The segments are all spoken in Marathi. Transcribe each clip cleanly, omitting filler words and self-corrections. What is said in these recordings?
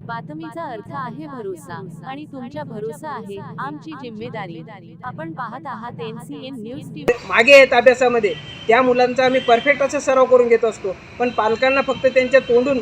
बातमीचा अर्थ आहे भरोसा आणि तुमच्या भरोसा आहे आमची जिम्मेदारी। आपण पाहत आहात NCN न्यूज टीव्ही। मागे आहेत अभ्यासामध्ये त्या मुलांचा आम्ही परफेक्ट असा सराव करून घेत असतो, पण पालकांना फक्त त्यांच्या तोंडून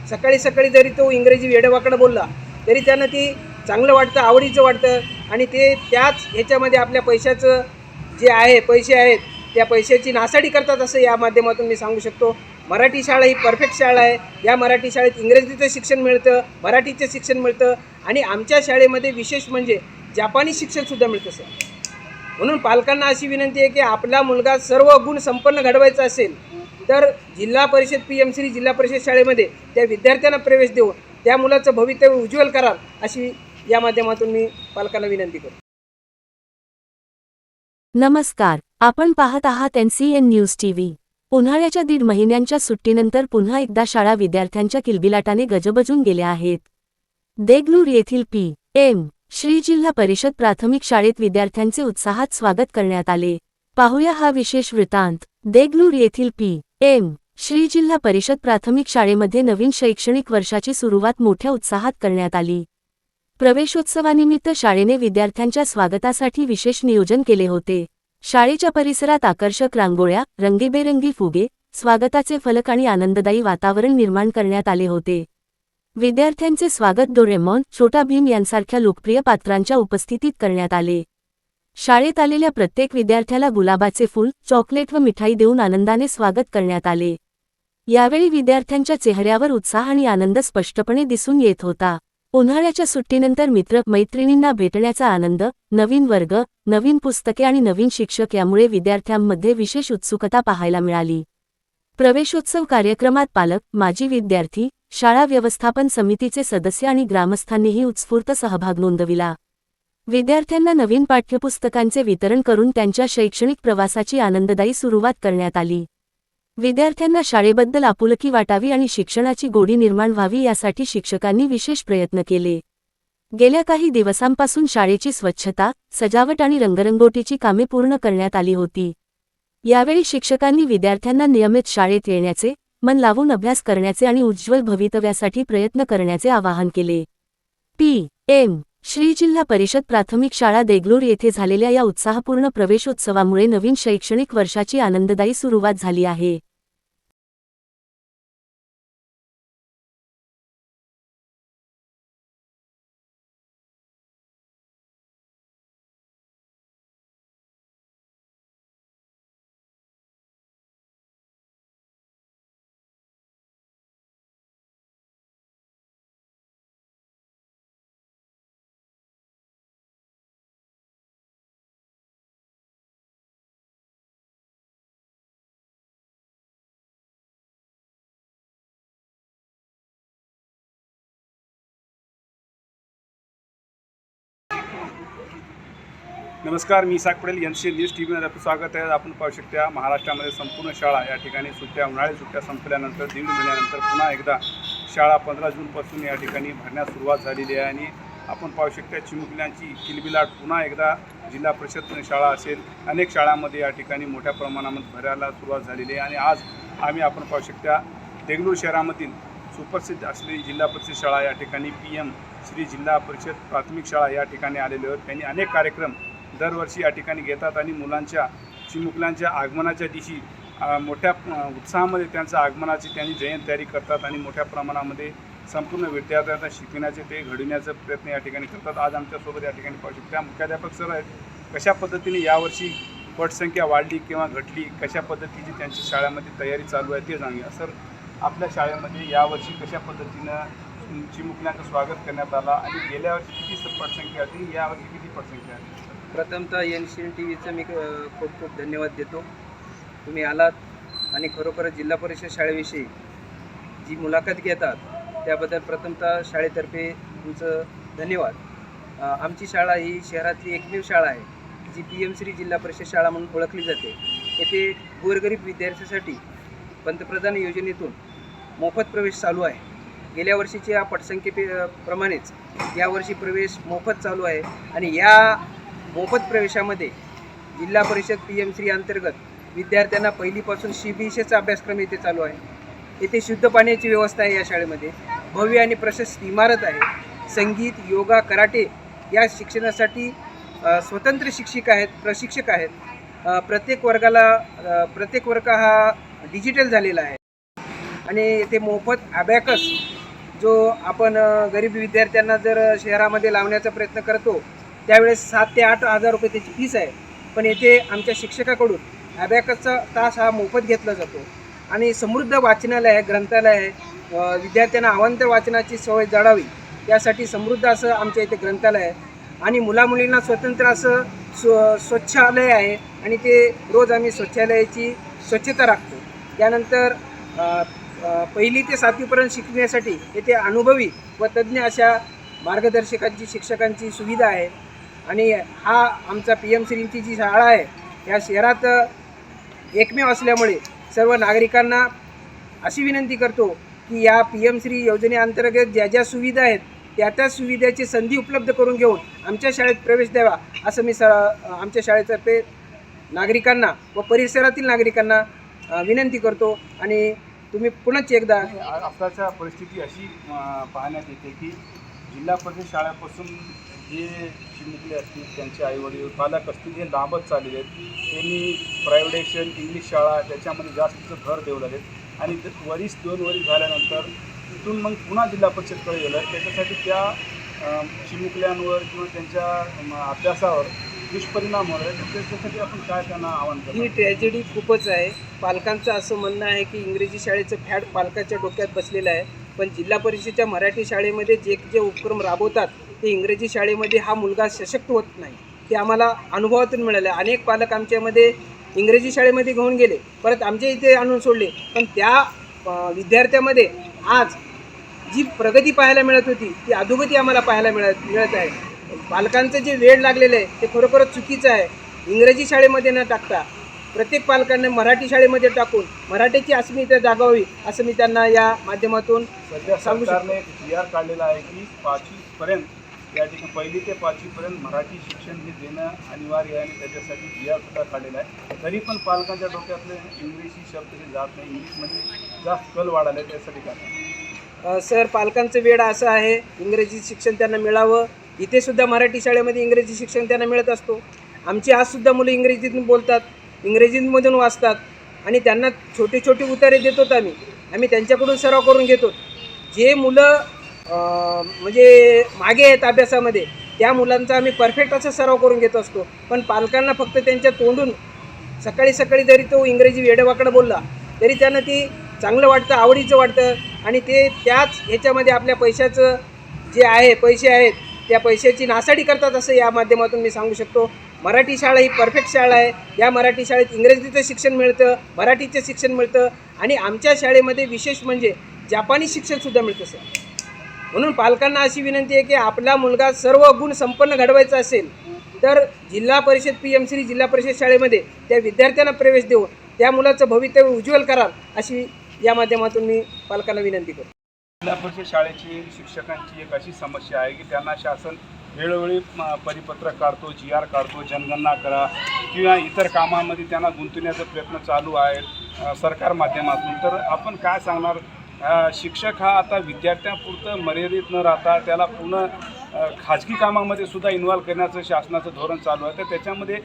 सकाळी सकाळी जरी तो इंग्रजी वेडेवाकडं बोलला तरी त्यांना ती चांगलं वाटतं, आवडीचं वाटतं आणि ते त्याच ह्याच्यामध्ये आपल्या पैशाचं जे आहे पैसे आहेत त्या पैशाची नासाडी करतात असं या माध्यमातून मी सांगू शकतो। मराठी शाळा ही परफेक्ट शाळा आहे। या मराठी शाळेत इंग्रजीचं शिक्षण मिळतं, मराठीचं शिक्षण मिळतं आणि आमच्या शाळेमध्ये विशेष म्हणजे जापानी शिक्षणसुद्धा मिळतं सर। म्हणून पालकांना अशी विनंती आहे की आपला मुलगा सर्व गुण संपन्न घडवायचा असेल तर जिल्हा परिषद PM श्री जिल्हा परिषद शाळेमध्ये त्या विद्यार्थ्यांना प्रवेश देऊन त्या मुलाचं भवितव्य उज्ज्वल कराल अशी या माध्यमातून मी पालकांना विनंती करतो। नमस्कार, आपण पाहत आहात NCN न्यूज टीव्ही। उन्हाळ्याच्या 1.5 महिन्यांच्या सुट्टीनंतर पुन्हा एकदा शाळा विद्यार्थ्यांच्या किलबिलाटाने गजबजून गेल्या आहेत। देगलूर येथील PM श्री जिल्हा परिषद प्राथमिक शाळेत विद्यार्थ्यांचे उत्साहात स्वागत करण्यात आले। पाहूया हा विशेष वृत्तांत। देगलूर येथील PM श्री जिल्हा परिषद प्राथमिक शाळेमध्ये नवीन शैक्षणिक वर्षाची सुरुवात मोठ्या उत्साहात करण्यात आली। प्रवेशोत्सवानिमित्त शाळेने विद्यार्थ्यांच्या स्वागतासाठी विशेष नियोजन केले होते। शाळेच्या परिसरात आकर्षक रांगोळ्या, रंगीबेरंगी फुगे, स्वागताचे फलक आणि आनंददायी वातावरण निर्माण करण्यात आले होते। विद्यार्थ्यांचे स्वागत डोरेमॉन, छोटा भीम यांसारख्या लोकप्रिय पात्रांच्या उपस्थितीत करण्यात आले। शाळेत आलेल्या प्रत्येक विद्यार्थ्याला गुलाबाचे फूल, चॉकलेट व मिठाई देऊन आनंदाने स्वागत करण्यात आले। यावेळी विद्यार्थ्यांच्या चेहऱ्यावर उत्साह आणि आनंद स्पष्टपणे दिसून येत होता। उन्हाळ्याच्या सुट्टीनंतर मित्र-मैत्रिणींना भेटण्याचा आनंद, नवीन वर्ग, नवीन पुस्तके आणि नवीन शिक्षक यामुळे विद्यार्थ्यांमध्ये विशेष उत्सुकता पाहायला मिळाली। प्रवेशोत्सव कार्यक्रमात पालक, माजी विद्यार्थी, शाळा व्यवस्थापन समितीचे सदस्य आणि ग्रामस्थांनीही उत्स्फूर्त सहभाग नोंदविला। विद्यार्थ्यांना नवीन पाठ्यपुस्तकांचे वितरण करून त्यांच्या शैक्षणिक प्रवासाची आनंददायी सुरुवात करण्यात आली। विद्यार्थ्यांना शाळेबद्दल आपुलकी वाटावी आणि शिक्षणाची गोडी निर्माण व्हावी यासाठी शिक्षकांनी विशेष प्रयत्न केले। गेल्या काही दिवसांपासून शाळेची स्वच्छता, सजावट आणि रंगरंगोटीची कामे पूर्ण करण्यात आली होती। यावेळी शिक्षकांनी विद्यार्थ्यांना नियमित शाळेत येण्याचे, मन लावून अभ्यास करण्याचे आणि उज्ज्वल भवितव्यासाठी प्रयत्न करण्याचे आवाहन केले। PM श्री जिल्हा परिषद प्राथमिक शाळा देगलूर येथे झालेल्या या उत्साहपूर्ण प्रवेशोत्सवामुळे नवीन शैक्षणिक वर्षाची आनंददायी सुरुवात झाली आहे। नमस्कार, मी इसाक पटेल, NCN न्यूज टीव्हीमध्ये आपलं स्वागत आहे। आपण पाहू शकता महाराष्ट्रामध्ये संपूर्ण शाळा या ठिकाणी सुट्ट्या, उन्हाळी सुट्ट्या संपल्यानंतर 1.5 महिन्यानंतर पुन्हा एकदा शाळा 15 जूनपासून या ठिकाणी भरण्यास सुरुवात झालेली आहे आणि आपण पाहू शकता चिमुकल्यांची किलबिलाट पुन्हा एकदा जिल्हा परिषद शाळा असेल अनेक शाळांमध्ये या ठिकाणी मोठ्या प्रमाणामध्ये भरायला सुरुवात झालेली आहे। आणि आज आपण पाहू शकता देगलूर शहरामधील सुप्रसिद्ध असलेली जिल्हा परिषद शाळा या ठिकाणी PM श्री जिल्हा परिषद प्राथमिक शाळा या ठिकाणी आलेले आहेत। त्यांनी अनेक कार्यक्रम दरवर्षी या ठिकाणी घेतात आणि मुलांच्या चिमुकल्यांच्या आगमनाच्या दिवशी मोठ्या उत्साहामध्ये त्यांचं आगमनाची त्यांनी जयंती तयारी करतात आणि मोठ्या प्रमाणामध्ये संपूर्ण विद्यार्थ्यांना शिकवण्याचे ते घडविण्याचा प्रयत्न या ठिकाणी करतात। आज आमच्यासोबत या ठिकाणी पाहू शकता मुख्याध्यापक सर आहेत। कशा पद्धतीने यावर्षी पटसंख्या वाढली किंवा घटली, कशा पद्धतीची त्यांची शाळेमध्ये तयारी चालू आहे ते सांगूया। सर, आपल्या शाळेमध्ये यावर्षी कशा पद्धतीनं चिमुकल्यांचं स्वागत करण्यात आलं आणि गेल्या वर्षी किती पटसंख्या होती, यावर्षी किती पटसंख्या आहे? प्रथमतः NCN टीव्हीचं मी खूप खूप धन्यवाद देतो। तुम्ही आलात आणि खरोखरच जिल्हा परिषद शाळेविषयी जी मुलाखत घेतात त्याबद्दल प्रथमतः शाळेतर्फे तुमचं धन्यवाद। आमची शाळा ही शहरातली एकमेव शाळा आहे जी PM श्री जिल्हा परिषद शाळा म्हणून ओळखली जाते। येथे गोरगरीब विद्यार्थ्यांसाठी पंतप्रधान योजनेतून मोफत प्रवेश चालू आहे। गेल्या वर्षीच्या पटसंख्येप्रमाणेच यावर्षी प्रवेश मोफत चालू आहे आणि या मोफत प्रवेशामध्ये जिल्हा परिषद PM श्री अंतर्गत विद्यार्थ्यांना पहिलीपासून CBSEचा अभ्यासक्रम येथे चालू आहे। येथे शुद्ध पाण्याची व्यवस्था आहे या शाळेमध्ये भव्य आणि प्रशस्त इमारत आहे. संगीत, योगा, कराटे या शिक्षणासाठी स्वतंत्र शिक्षक आहेत, प्रशिक्षक आहेत. प्रत्येक वर्ग हा डिजिटल झालेला आहे आणि येथे मोफत अबॅकस जो आपण गरीब विद्यार्थ्यांना जर शहरामध्ये लावण्याचा प्रयत्न करतो त्यावेळेस 7 ते 8 हजार रुपये त्याची फीस आहे. पण येथे आमच्या शिक्षकाकडून अबॅकसचा तास हा मोफत घेतला जातो आणि समृद्ध वाचनालय आहे, ग्रंथालय आहे. विद्यार्थ्यांना अवांतर वाचनाची सवय जडावी यासाठी समृद्ध असं आमच्या इथे ग्रंथालय आहे आणि मुलामुलींना स्वतंत्र असं स्वच्छालय आहे आणि ते रोज आम्ही स्वच्छालयाची स्वच्छता राखतो. त्यानंतर 1ली ते 7वीपर्यंत शिकण्यासाठी येथे अनुभवी व तज्ज्ञ अशा मार्गदर्शकांची शिक्षकांची सुविधा आहे आणि हा आमचा PM श्रींची जी शाळा आहे या शहरात एकमेव असल्यामुळे सर्व नागरिकांना अशी विनंती करतो की या PM श्री योजनेअंतर्गत ज्या ज्या सुविधा आहेत त्या सुविधेची संधी उपलब्ध करून घेऊन आमच्या शाळेत प्रवेश द्यावा असं मी आमच्या शाळेतर्फे नागरिकांना व परिसरातील नागरिकांना विनंती करतो. आणि तुम्ही पुन्हा एकदा आताच्या परिस्थिती अशी पाहण्यात येते की जिल्हा परिषद शाळेपासून जे शिकले असतील त्यांचे आईवडील पालक असतील हे लांबच चाललेले आहेत. त्यांनी प्रायव्हेटेशन इंग्लिश शाळा त्याच्यामध्ये जास्त भर देऊ लागेल आणि 2 वरीस झाल्यानंतर तिथून मग पुन्हा जिल्हा परिषदकडे गेलं. त्याच्यासाठी त्या चिमुकल्यांवर किंवा त्यांच्या अभ्यासावर दुष्परिणाम होणार आहे. त्याच्यासाठी आपण काय त्यांना आवाहन करतो? ही ट्रॅजेडी खूपच आहे. पालकांचं असं म्हणणं आहे की इंग्रजी शाळेचं फॅड पालकाच्या डोक्यात बसलेलं आहे. पण जिल्हा परिषदेच्या मराठी शाळेमध्ये जे उपक्रम राबवतात ते इंग्रजी शाळेमध्ये हा मुलगा सशक्त होत नाही. ते आम्हाला अनुभवातून मिळालं. अनेक पालक आमच्यामध्ये इंग्रजी शाळेमध्ये घेऊन गेले, परत आमच्या इथे आणून सोडले. पण त्या विद्यार्थ्यामध्ये आज जी प्रगती पाहायला मिळत होती ती अधोगती आम्हाला पाहायला मिळत आहे. पालकांचं जे वेळ लागलेलं आहे ते खरोखरच चुकीचं आहे. इंग्रजी शाळेमध्ये न टाकता प्रत्येक पालकांना मराठी शाळेमध्ये टाकून मराठीची अस्मिता जागावी असं मी त्यांना या माध्यमातून सध्या सांगू शकतो. सरकारने एक GR काढलेला आहे की 5वीपर्यंत या ठिकाणी 1ली ते 5वीपर्यंत मराठी शिक्षण हे देणं अनिवार्य आहे आणि त्याच्यासाठी GR सुद्धा काढलेला आहे. तरी पण पालकांच्या डोक्यातले इंग्लिशी शब्द हे जात नाही, इंग्लिशमध्ये जास्त कल वाढायला आहे. त्यासाठी काय सर, पालकांचं वेळ असं आहे इंग्रजी शिक्षण त्यांना मिळावं. इथे सुद्धा मराठी शाळेमध्ये इंग्रजी शिक्षण त्यांना मिळत असतो. आमची आजसुद्धा मुलं इंग्रजीतून बोलतात, इंग्रजीमधून वाचतात आणि त्यांना छोटे छोटे उतारे देतो आम्ही त्यांच्याकडून सराव करून घेतो. जे मुलं म्हणजे मागे आहेत अभ्यासामध्ये त्या मुलांचा आम्ही परफेक्ट असा सराव करून घेत असतो. पण पालकांना फक्त त्यांच्या तोंडून सकाळी जरी तो इंग्रजी वेडेवाकडं बोलला तरी त्यांना ती चांगलं वाटतं, आवडीचं वाटतं आणि ते त्याच ह्याच्यामध्ये आपल्या पैशाचं जे आहे पैसे आहेत त्या पैशाची नासाडी करतात असं या माध्यमातून मी सांगू शकतो. मराठी शाळा ही परफेक्ट शाळा आहे. या मराठी शाळेत इंग्रजीचं शिक्षण मिळतं, मराठीचं शिक्षण मिळतं आणि आमच्या शाळेमध्ये विशेष म्हणजे जापानी शिक्षणसुद्धा मिळतं सर. म्हणून पालकांना अशी विनंती आहे की आपला मुलगा सर्व गुण संपन्न घडवायचा असेल तर जिल्हा परिषद PM श्री जिल्हा परिषद शाळेमध्ये त्या विद्यार्थ्यांना प्रवेश देऊन त्या मुलाचं भवितव्य उज्ज्वल कराल अशी या माध्यमातून मी पालकांना विनंती करतो. जिल्हा परिषद शाळेची शिक्षकांची एक अशी समस्या आहे की त्यांना शासन वेळोवेळी परिपत्रक काढतो, GR काढतो, जनगणना करा किंवा इतर कामामध्ये त्यांना गुंतवण्याचा प्रयत्न चालू आहे सरकार माध्यमातून. तर आपण काय सांगणार? शिक्षक हा आता विद्यार्थ्यांपुरतं मर्यादित न राहता त्याला पूर्ण खाजगी कामामध्ये सुद्धा इन्व्हॉल्व करण्याचं शासनाचं धोरण चालू आहे. तर त्याच्यामध्ये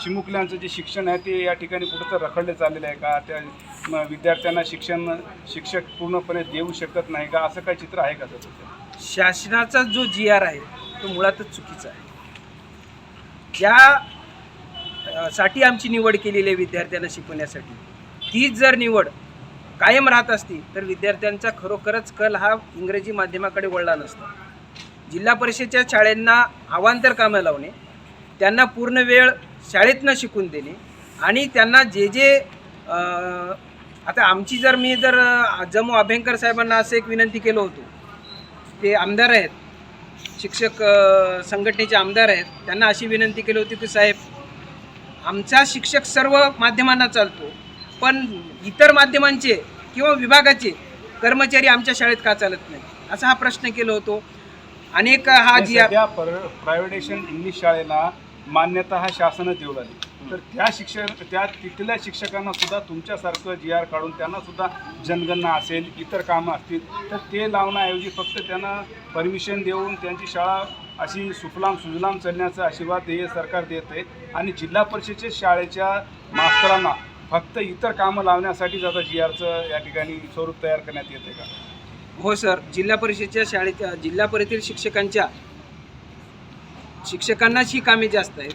चिमुकल्यांचं जे शिक्षण आहे ते या ठिकाणी कुठं तर रखडले चाललेलं आहे का? त्या विद्यार्थ्यांना शिक्षक पूर्णपणे देऊ शकत नाही का? असं काही चित्र आहे का सर? शासनाचा जो GR आहे तो मुळातच चुकीचा आहे. ज्यासाठी आमची निवड केलेली आहे विद्यार्थ्यांना शिकवण्यासाठी तीच जर निवड कायम राहत असती तर विद्यार्थ्यांचा खरोखरच कल हा इंग्रजी माध्यमाकडे वळला नसता. जिल्हा परिषदेच्या शाळांना अवांतर कामं लावणे, त्यांना पूर्ण वेळ शाळेत न शिकून देणे आणि त्यांना जे आता मी जर जमू अभ्यंकर साहेबांना असं एक विनंती केलं होतं, ते आमदार आहेत, शिक्षक संघटनेचे आमदार आहेत, त्यांना अशी विनंती केली होती की साहेब आमचा शिक्षक सर्व माध्यमांना चालतो पण इतर माध्यमांचे किंवा विभागाचे कर्मचारी आमच्या शाळेत का चालत नाही असा हा प्रश्न केला होतो. अनेक हा GR प्रायव्हेटेशन इंग्लिश शाळेला मान्यता हा शासनच देऊ लागली. तर त्या तिथल्या शिक्षकांना सुद्धा तुमच्यासारखं GR काढून त्यांना सुद्धा जनगणना असेल, इतर कामं असतील तर ते लावण्याऐवजी फक्त त्यांना परमिशन देऊन त्यांची शाळा अशी सुफलाम सुजलाम चालण्याचा आशीर्वाद हे सरकार देत आहे. आणि जिल्हा परिषदेच्या शाळेच्या मास्तरांना फक्त इतर कामं लावण्यासाठीच आता GRचं या ठिकाणी स्वरूप तयार करण्यात येते का? हो सर, जिल्हा परिषदेच्या शाळेच्या जिल्हा परिषदेतील शिक्षकांनाच ही कामे जास्त आहेत.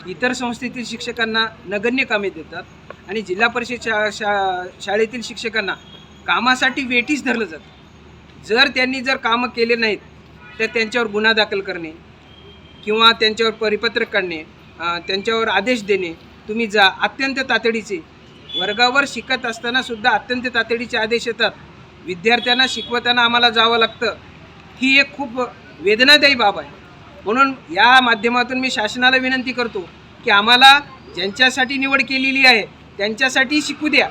इतर संस्थेतील शिक्षकांना नगण्य कामे देतात आणि जिल्हा परिषद शाळेतील शिक्षकांना कामासाठी वेटीस धरलं जातं. जर त्यांनी कामं केले नाहीत तर त्यांच्यावर गुन्हा दाखल करणे किंवा त्यांच्यावर परिपत्रक काढणे, त्यांच्यावर आदेश देणे. तुम्ही जा, अत्यंत तातडीचे वर्गावर शिकत असताना सुद्धा अत्यंत तातडीचे आदेश येतात. विद्यार्थ्यांना शिकवताना आम्हाला जावं लागतं. ही एक खूप वेदनादायी बाब आहे. म्हणून या माध्यमातून मी शासनाला विनंती करतो की आम्हाला ज्यांच्यासाठी निवड केलेली आहे त्यांच्यासाठी शिकू द्या,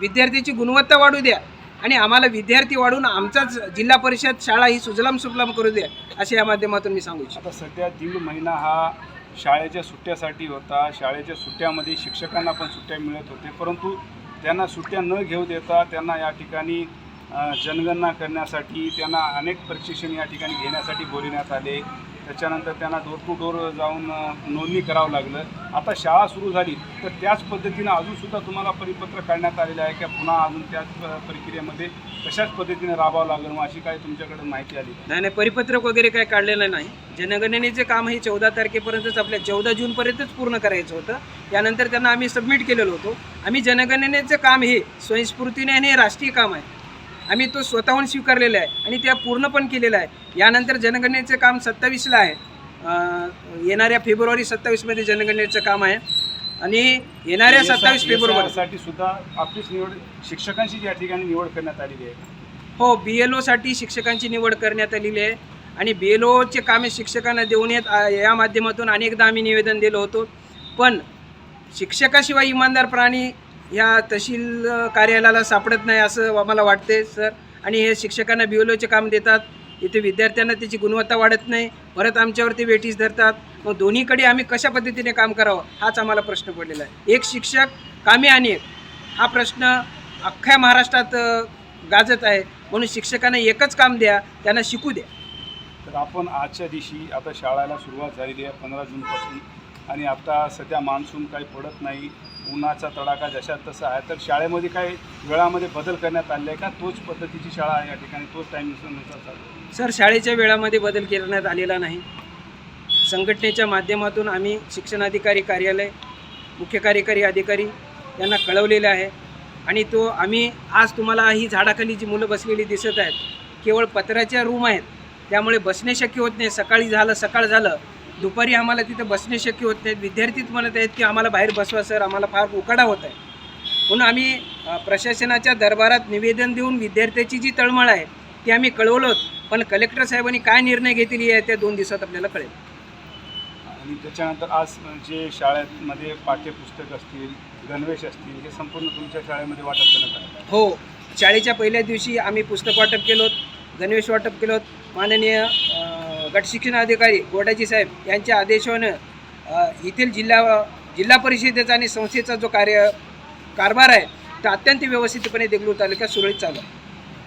विद्यार्थ्याची गुणवत्ता वाढू द्या आणि आम्हाला विद्यार्थी वाढून आमचाच जिल्हा परिषद शाळा ही सुजलाम सुफलाम करू द्या, असे या माध्यमातून मी सांगू इच्छितो. आता सध्या 1.5 महिना हा शाळेच्या सुट्ट्यासाठी होता. शाळेच्या सुट्ट्यामध्ये शिक्षकांना पण सुट्ट्या मिळत होते, परंतु त्यांना सुट्ट्या न घेऊ देता त्यांना या ठिकाणी जनगणना करण्यासाठी त्यांना अनेक प्रशिक्षण या ठिकाणी घेण्यासाठी बोलविण्यात आले. त्याच्यानंतर त्यांना डोर टू डोर जाऊन नोंदणी करावं लागलं. आता शाळा सुरू झाली तर त्याच पद्धतीनं अजूनसुद्धा तुम्हाला परिपत्र काढण्यात आलेलं आहे का पुन्हा अजून त्याच प्रक्रियेमध्ये तशाच पद्धतीने राबावं लागेल, मग अशी काय तुमच्याकडे माहिती आली? नाही, परिपत्रक वगैरे काय काढलेलं नाही. जनगणनेचे काम हे 14 तारखेपर्यंतच, आपल्या 14 जूनपर्यंतच पूर्ण करायचं होतं. त्यानंतर त्यांना आम्ही सबमिट केलेलं होतो. आम्ही जनगणनेचं काम हे स्वयंस्फूर्तीने आणि हे राष्ट्रीय काम आहे, आम्ही तो स्वतःहून स्वीकारलेला आहे आणि त्या पूर्ण पण केलेलं आहे. यानंतर जनगणनेचं काम 27ला आहे. येणाऱ्या फेब्रुवारी 27मध्ये जनगणनेचं काम आहे आणि येणाऱ्या 27 फेब्रुवारीसाठी सुद्धा आपलीच निवड शिक्षकांची या ठिकाणी निवड करण्यात आलेली आहे. हो, BLOसाठी शिक्षकांची निवड करण्यात आलेली आहे आणि BLOचे कामे शिक्षकांना देऊन या माध्यमातून अनेकदा आम्ही निवेदन दिलं होतं. पण शिक्षकाशिवाय इमानदार प्राणी ह्या तहसील कार्यालयाला सापडत नाही असं आम्हाला वाटते सर. आणि हे शिक्षकांना BLOचे काम देतात, इथे विद्यार्थ्यांना त्याची गुणवत्ता वाढत नाही, परत आमच्यावरती वेटीस धरतात. मग दोन्हीकडे आम्ही कशा पद्धतीने काम करावं हाच आम्हाला प्रश्न पडलेला आहे. एक शिक्षक कामे अनेक हा प्रश्न अख्ख्या महाराष्ट्रात गाजत आहे. म्हणून शिक्षकांना एकच काम द्या, त्यांना शिकू द्या. तर आपण आजच्या दिवशी आता शाळेला सुरुवात झालेली आहे 15 जूनपासून आणि आता सध्या मान्सून काही पडत नाही, उन्हाचा तडाखा जशा तसा आहे. तर शाळेमध्ये काही वेळामध्ये बदल करण्यात आले आहे का? तोच पद्धतीची शाळा आहे या ठिकाणी, तोच टाईमनुसार चालू? सर, शाळेच्या वेळामध्ये बदल करण्यात आलेला नाही. संघटनेच्या माध्यमातून आम्ही शिक्षणाधिकारी कार्यालय, मुख्य कार्यकारी अधिकारी यांना कळवलेलं आहे आणि तो आम्ही आज तुम्हाला ही झाडाखाली जी मुलं बसलेली दिसत आहेत केवळ पत्र्याच्या रूम आहेत, त्यामुळे बसणे शक्य होत नाही. सकाळ झालं दुपारी आम्हाला तिथं बसणे शक्य होत नाहीत. विद्यार्थीच म्हणत आहेत की आम्हाला बाहेर बसवा सर, आम्हाला फार उकाडा होत आहे. म्हणून आम्ही प्रशासनाच्या दरबारात निवेदन देऊन विद्यार्थ्याची जी तळमळ आहे ती आम्ही कळवलं, पण कलेक्टर साहेबांनी काय निर्णय घेतील हे त्या 2 दिवसात आपल्याला कळेल. आणि त्याच्यानंतर आज जे शाळेमध्ये पाठ्यपुस्तक असतील, गणवेश असतील, हे संपूर्ण तुमच्या शाळेमध्ये वाटप करण्यात आलं? हो, शाळेच्या पहिल्या दिवशी आम्ही पुस्तक वाटप केलं, गणवेश वाटप केलं. माननीय गट शिक्षण अधिकारी गोडाजी साहेब यांच्या आदेशानं येथील जिल्हा परिषदेचा आणि संस्थेचा जो कारभार आहे तो अत्यंत व्यवस्थितपणे देगलूर तालुक्यात सुरळीत चालू आहे.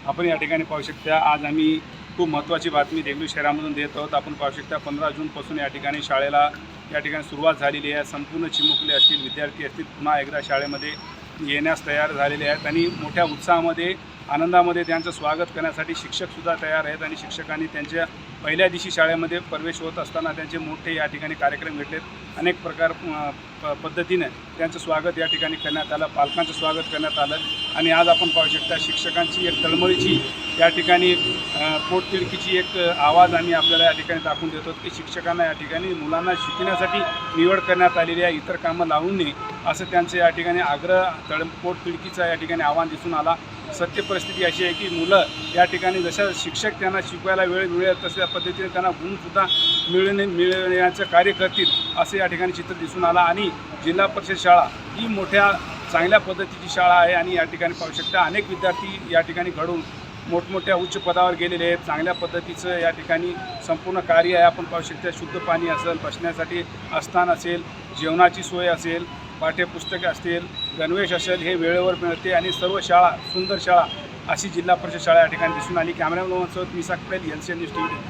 आपण या ठिकाणी पाहू शकता, आज आम्ही खूप महत्त्वाची बातमी देगलूर शहरामधून देत आहोत. आपण पाहू शकता 15 जूनपासून या ठिकाणी शाळेला या ठिकाणी सुरुवात झालेली आहे. संपूर्ण चिमुकले असतील, विद्यार्थी असतील, पुन्हा एकदा शाळेमध्ये येण्यास तयार झालेले आहेत आणि मोठ्या उत्साहामध्ये आनंदामध्ये त्यांचं स्वागत करण्यासाठी शिक्षकसुद्धा तयार आहेत आणि शिक्षकांनी त्यांच्या पहिल्या दिवशी शाळेमध्ये प्रवेश होत असताना त्यांचे मोठे या ठिकाणी कार्यक्रम घेतलेत. अनेक पद्धतीने त्यांचं स्वागत या ठिकाणी करण्यात आलं, पालकांचं स्वागत करण्यात आलं आणि आज आपण पाहू शकता शिक्षकांची एक तळमळीची या ठिकाणी पोटतिडकीची एक आवाज आम्ही आपल्याला या ठिकाणी दाखवून देतो की शिक्षकांना या ठिकाणी मुलांना शिकण्यासाठी निवड करण्यात आलेली आहे, इतर कामं लावून नये असं त्यांचं या ठिकाणी आग्रह पोटतिडकीचा या ठिकाणी आव्हान दिसून आला. सत्य परिस्थिती अशी आहे की मुलं या ठिकाणी जशा शिक्षक त्यांना शिकवायला वेळ मिळेल तशा पद्धतीने त्यांना गुणसुद्धा मिळण्याचं कार्य करतील असं या ठिकाणी चित्र दिसून आलं. आणि जिल्हा परिषद शाळा ही मोठ्या चांगल्या पद्धतीची शाळा आहे आणि या ठिकाणी पाहू शकता अनेक विद्यार्थी या ठिकाणी घडून मोठमोठ्या उच्च पदावर गेलेले आहेत. चांगल्या पद्धतीचं या ठिकाणी संपूर्ण कार्य आहे. आपण पाहू शकता शुद्ध पाणी असेल, बसण्यासाठी स्थान असेल, जेवणाची सोय असेल, पाठ्यपुस्तके असतील, गणवेश असेल, हे वेळेवर मिळते आणि सर्व शाळा सुंदर शाळा अशी जिल्हा परिषद शाळा या ठिकाणी दिसून आली. कॅमेरामॅनसोबत मी साकपेल, LCN न्यूज TV.